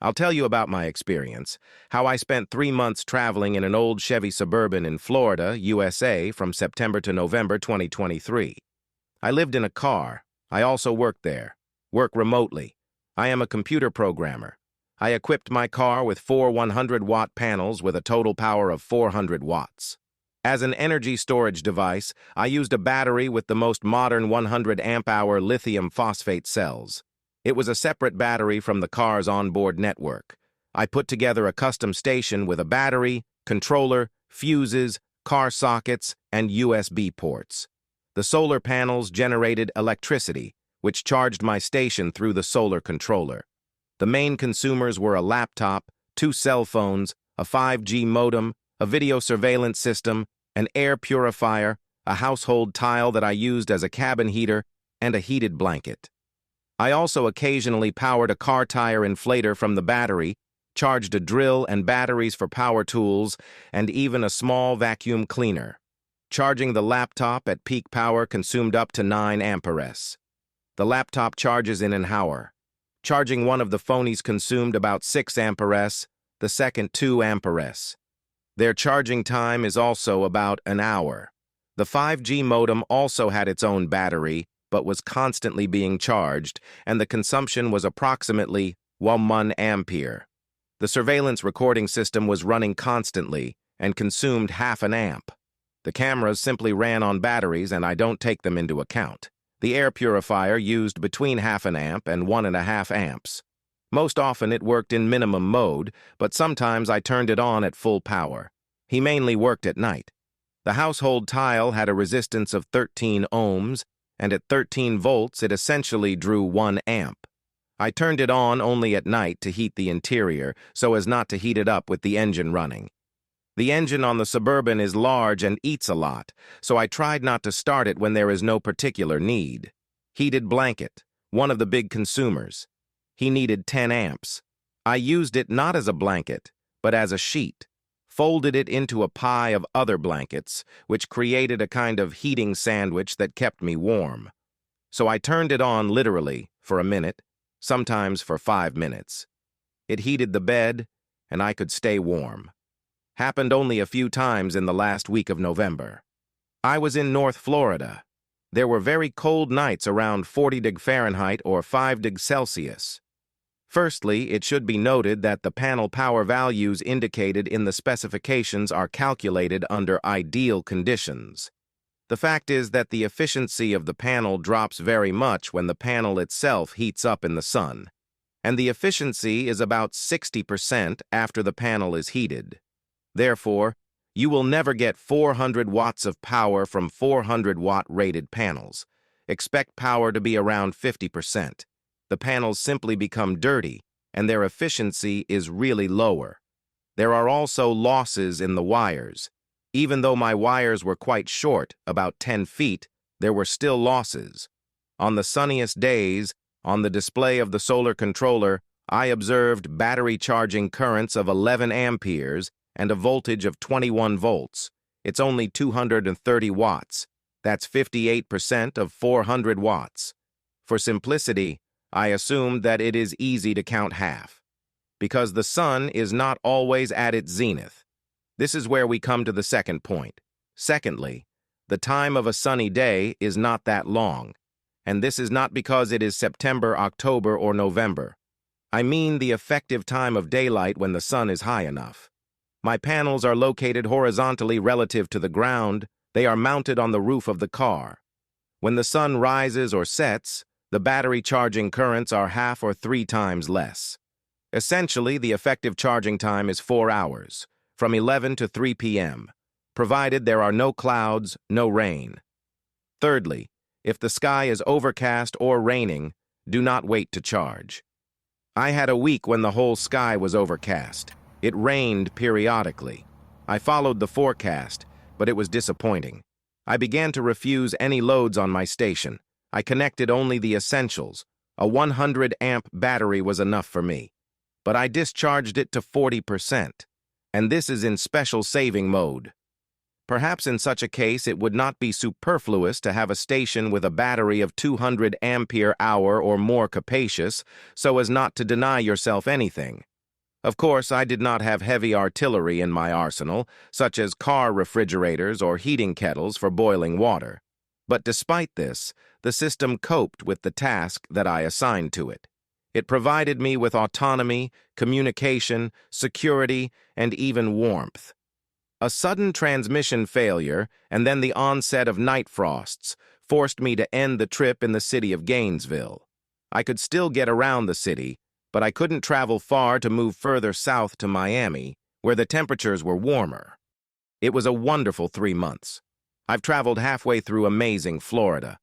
I'll tell you about my experience, how I spent 3 months traveling in an old Chevy Suburban in Florida, USA, from September to November 2023. I lived in a car. I also worked there. Work remotely. I am a computer programmer. I equipped my car with four 100-watt panels with a total power of 400 watts. As an energy storage device, I used a battery with the most modern 100 amp-hour lithium phosphate cells. It was a separate battery from the car's onboard network. I put together a custom station with a battery, controller, fuses, car sockets, and USB ports. The solar panels generated electricity, which charged my station through the solar controller. The main consumers were a laptop, 2 cell phones, a 5G modem, a video surveillance system, an air purifier, a household tile that I used as a cabin heater, and a heated blanket. I also occasionally powered a car tire inflator from the battery, charged a drill and batteries for power tools, and even a small vacuum cleaner. Charging the laptop at peak power consumed up to 9 amperes. The laptop charges in an hour. Charging one of the phonies consumed about 6 amperes, the second 2 amperes. Their charging time is also about an hour. The 5G modem also had its own battery, but was constantly being charged, and the consumption was approximately 1 ampere. The surveillance recording system was running constantly and consumed half an amp. The cameras simply ran on batteries, and I don't take them into account. The air purifier used between half an amp and 1.5 amps. Most often it worked in minimum mode, but sometimes I turned it on at full power. He mainly worked at night. The household tile had a resistance of 13 ohms, and at 13 volts it essentially drew 1 amp. I turned it on only at night to heat the interior, so as not to heat it up with the engine running. The engine on the Suburban is large and eats a lot, so I tried not to start it when there is no particular need. Heated blanket, one of the big consumers. He needed 10 amps. I used it not as a blanket, but as a sheet. Folded it into a pie of other blankets, which created a kind of heating sandwich that kept me warm. So I turned it on literally for a minute, sometimes for 5 minutes. It heated the bed, and I could stay warm. Happened only a few times in the last week of November. I was in North Florida. There were very cold nights around 40° Fahrenheit or 5° Celsius. Firstly, it should be noted that the panel power values indicated in the specifications are calculated under ideal conditions. The fact is that the efficiency of the panel drops very much when the panel itself heats up in the sun, and the efficiency is about 60% after the panel is heated. Therefore, you will never get 400 watts of power from 400-watt rated panels. Expect power to be around 50%. The panels simply become dirty, and their efficiency is really lower. There are also losses in the wires. Even though my wires were quite short, about 10 feet, there were still losses. On the sunniest days, on the display of the solar controller, I observed battery charging currents of 11 amperes and a voltage of 21 volts. It's only 230 watts. That's 58% of 400 watts. For simplicity, I assumed that it is easy to count half, because the sun is not always at its zenith. This is where we come to the second point. Secondly, the time of a sunny day is not that long, and this is not because it is September, October, or November. I mean the effective time of daylight when the sun is high enough. My panels are located horizontally relative to the ground. They are mounted on the roof of the car. When the sun rises or sets, the battery charging currents are 1/2 or 3 times less. Essentially, the effective charging time is 4 hours, from 11 to 3 p.m., provided there are no clouds, no rain. Thirdly, if the sky is overcast or raining, do not wait to charge. I had a week when the whole sky was overcast. It rained periodically. I followed the forecast, but it was disappointing. I began to refuse any loads on my station. I connected only the essentials. A 100-amp battery was enough for me. But I discharged it to 40%, and this is in special saving mode. Perhaps in such a case it would not be superfluous to have a station with a battery of 200 ampere-hour or more capacious, so as not to deny yourself anything. Of course, I did not have heavy artillery in my arsenal, such as car refrigerators or heating kettles for boiling water. But despite this, the system coped with the task that I assigned to it. It provided me with autonomy, communication, security, and even warmth. A sudden transmission failure, and then the onset of night frosts, forced me to end the trip in the city of Gainesville. I could still get around the city, but I couldn't travel far to move further south to Miami, where the temperatures were warmer. It was a wonderful 3 months. I've traveled halfway through amazing Florida.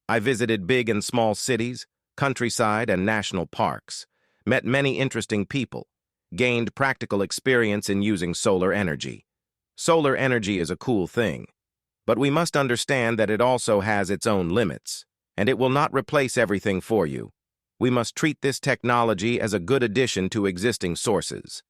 I visited big and small cities, countryside, and national parks, met many interesting people, gained practical experience in using solar energy. Solar energy is a cool thing, but we must understand that it also has its own limits, and it will not replace everything for you. We must treat this technology as a good addition to existing sources.